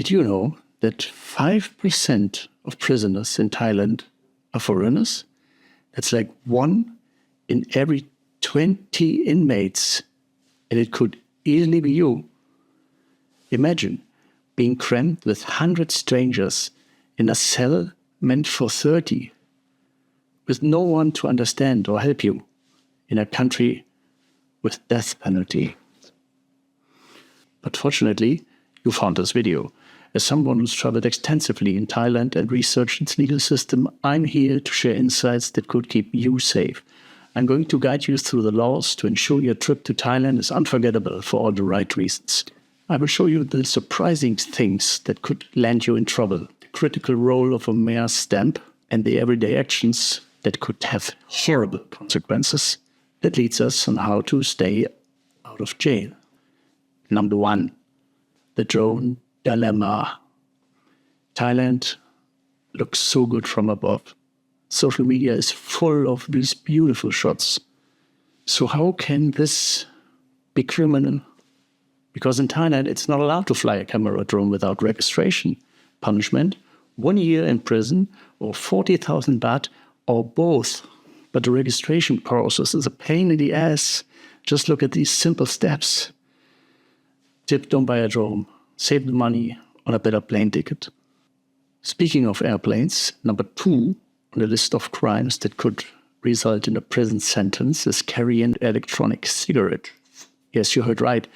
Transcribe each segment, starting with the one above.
Did you know that 5% of prisoners in Thailand are foreigners? That's like 1 in every 20 inmates, and it could easily be you. Imagine being crammed with 100 strangers in a cell meant for 30, with no one to understand or help you, in a country with death penalty. But fortunately, you found this video. As someone who's traveled extensively in Thailand and researched its legal system, I'm here to share insights that could keep you safe. I'm going to guide you through the laws to ensure your trip to Thailand is unforgettable for all the right reasons. I will show you the surprising things that could land you in trouble, the critical role of a mayor's stamp, and the everyday actions that could have horrible consequences. That leads us on how to stay out of jail. Number 1, the drone dilemma. Thailand looks so good from above. Social media is full of these beautiful shots. So how can this be criminal? Because in Thailand, it's not allowed to fly a camera drone without registration. Punishment, 1 year in prison or 40,000 baht or both. But the registration process is a pain in the ass. Just look at these simple steps. Tip, don't buy a drone. Save the money on a better plane ticket. Speaking of airplanes, number 2 on the list of crimes that could result in a prison sentence is carrying an electronic cigarette. Yes, you heard right.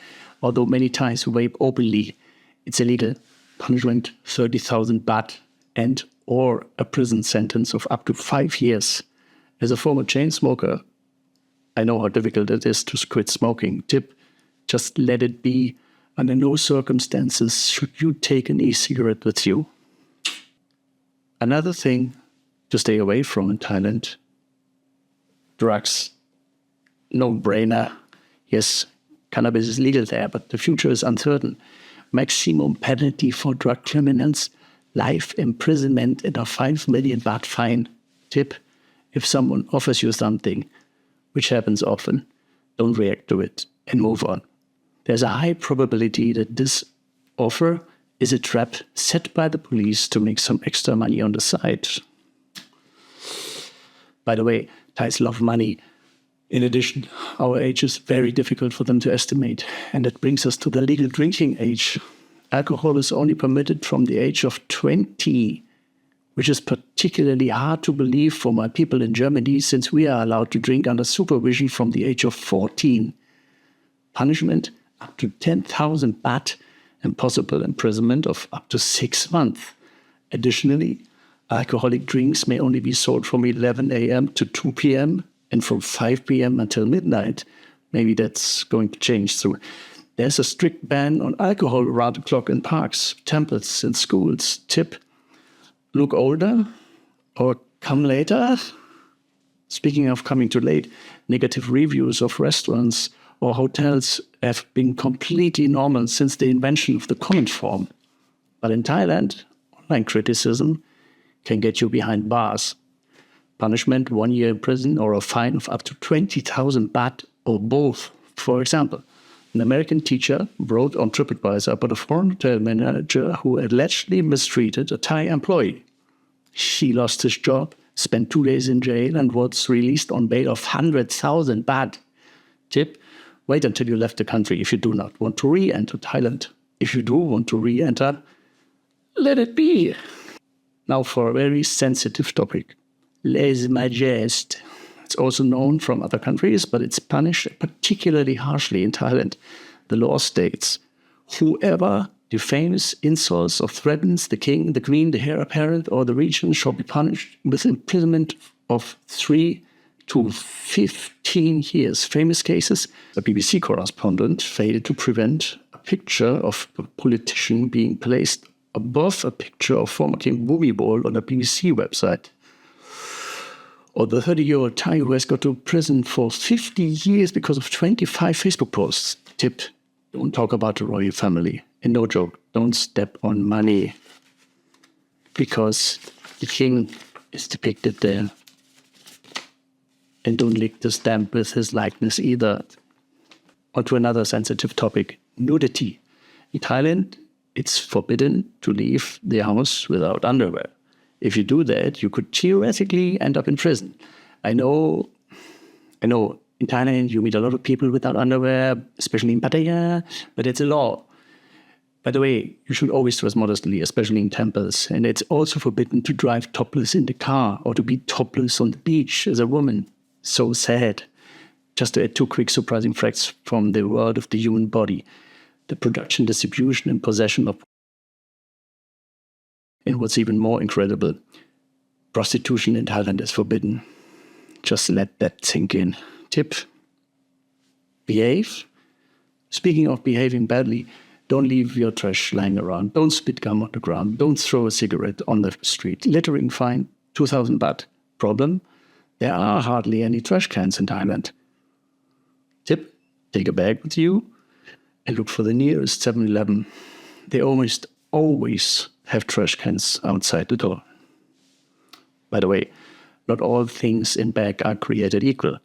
Although many Thais vape openly, it's illegal. Punishment 30,000 baht and or a prison sentence of up to 5 years. As a former chain smoker, I know how difficult it is to quit smoking. Tip, just let it be. Under no circumstances should you take an e-cigarette with you. Another thing to stay away from in Thailand, drugs. No-brainer. Yes, cannabis is legal there, but the future is uncertain. Maximum penalty for drug criminals, life imprisonment and a 5 million baht fine. Tip, if someone offers you something, which happens often, don't react to it and move on. There's a high probability that this offer is a trap set by the police to make some extra money on the side. By the way, Thais love money. In addition, our age is very difficult for them to estimate. And that brings us to the legal drinking age. Alcohol is only permitted from the age of 20, which is particularly hard to believe for my people in Germany, since we are allowed to drink under supervision from the age of 14. Punishment, up to 10,000 baht and possible imprisonment of up to 6 months. Additionally, alcoholic drinks may only be sold from 11 a.m. to 2 p.m. and from 5 p.m. until midnight. Maybe that's going to change soon. There's a strict ban on alcohol around the clock in parks, temples, and schools. Tip, look older or come later. Speaking of coming too late, negative reviews of restaurants or hotels have been completely normal since the invention of the comment form. But in Thailand, online criticism can get you behind bars. Punishment, 1 year in prison or a fine of up to 20,000 baht or both. For example, an American teacher wrote on TripAdvisor about a foreign hotel manager who allegedly mistreated a Thai employee. He lost his job, spent 2 days in jail, and was released on bail of 100,000 baht. Tip, wait until you left the country if you do not want to re-enter Thailand. If you do want to re-enter, let it be. Now for a very sensitive topic. Lèse-majesté. It's also known from other countries, but it's punished particularly harshly in Thailand. The law states, whoever defames, insults, or threatens the king, the queen, the heir apparent, or the regent shall be punished with imprisonment of 3 to 15 years. Famous cases, a BBC correspondent failed to prevent a picture of a politician being placed above a picture of former King Bhumibol on a BBC website. Or the 30-year-old Thai who has got to prison for 50 years because of 25 Facebook posts. Tip, don't talk about the royal family. And no joke, don't step on money. Because the king is depicted there. And don't lick the stamp with his likeness either. On to another sensitive topic, nudity. In Thailand, it's forbidden to leave the house without underwear. If you do that, you could theoretically end up in prison. I know in Thailand you meet a lot of people without underwear, especially in Pattaya, but it's a law. By the way, you should always dress modestly, especially in temples. And it's also forbidden to drive topless in the car or to be topless on the beach as a woman. So sad. Just to add two quick surprising facts from the world of the human body. The production, distribution, and possession of. And what's even more incredible, prostitution in Thailand is forbidden. Just let that sink in. Tip: behave. Speaking of behaving badly, don't leave your trash lying around. Don't spit gum on the ground. Don't throw a cigarette on the street. Littering fine, 2,000 baht. Problem: there are hardly any trash cans in Thailand. Tip: take a bag with you and look for the nearest 7-Eleven. They almost always have trash cans outside the door. By the way, not all things in bag are created equal.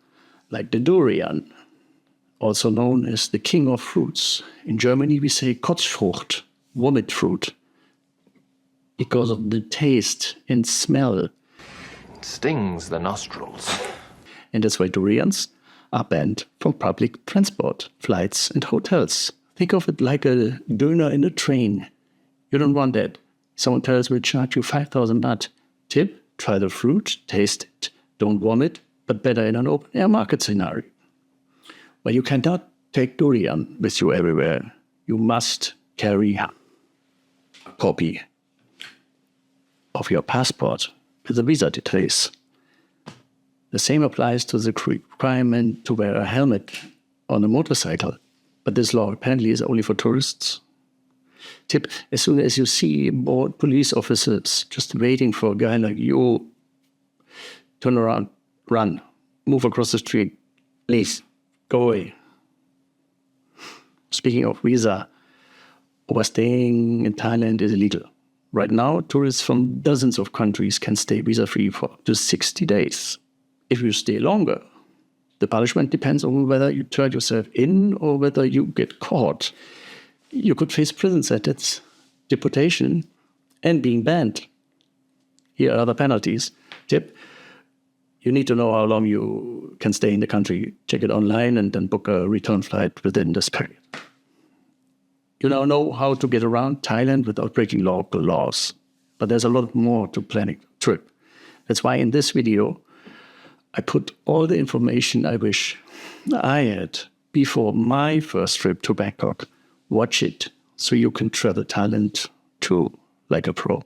Like the durian, also known as the king of fruits. In Germany, we say Kotzfrucht, vomit fruit, because of the taste and smell. It stings the nostrils. And that's why durians are banned from public transport, flights, and hotels. Think of it like a döner in a train. You don't want that. Some hotels will charge you 5,000 baht. Tip: try the fruit, taste it. Don't vomit, but better in an open-air market scenario. But you cannot take durian with you everywhere. You must carry a copy of your passport with the visa details. The same applies to the requirement to wear a helmet on a motorcycle. But this law apparently is only for tourists. Tip: as soon as you see bored police officers just waiting for a guy like you, turn around, run, move across the street, please, go away. Speaking of visa, overstaying in Thailand is illegal. Right now, tourists from dozens of countries can stay visa-free for up to 60 days. If you stay longer, the punishment depends on whether you turn yourself in or whether you get caught. You could face prison sentence, deportation, and being banned. Here are other penalties. Tip: you need to know how long you can stay in the country. Check it online and then book a return flight within this period. You now know how to get around Thailand without breaking local laws. But there's a lot more to planning a trip. That's why in this video, I put all the information I wish I had before my first trip to Bangkok. Watch it so you can travel Thailand too, like a pro.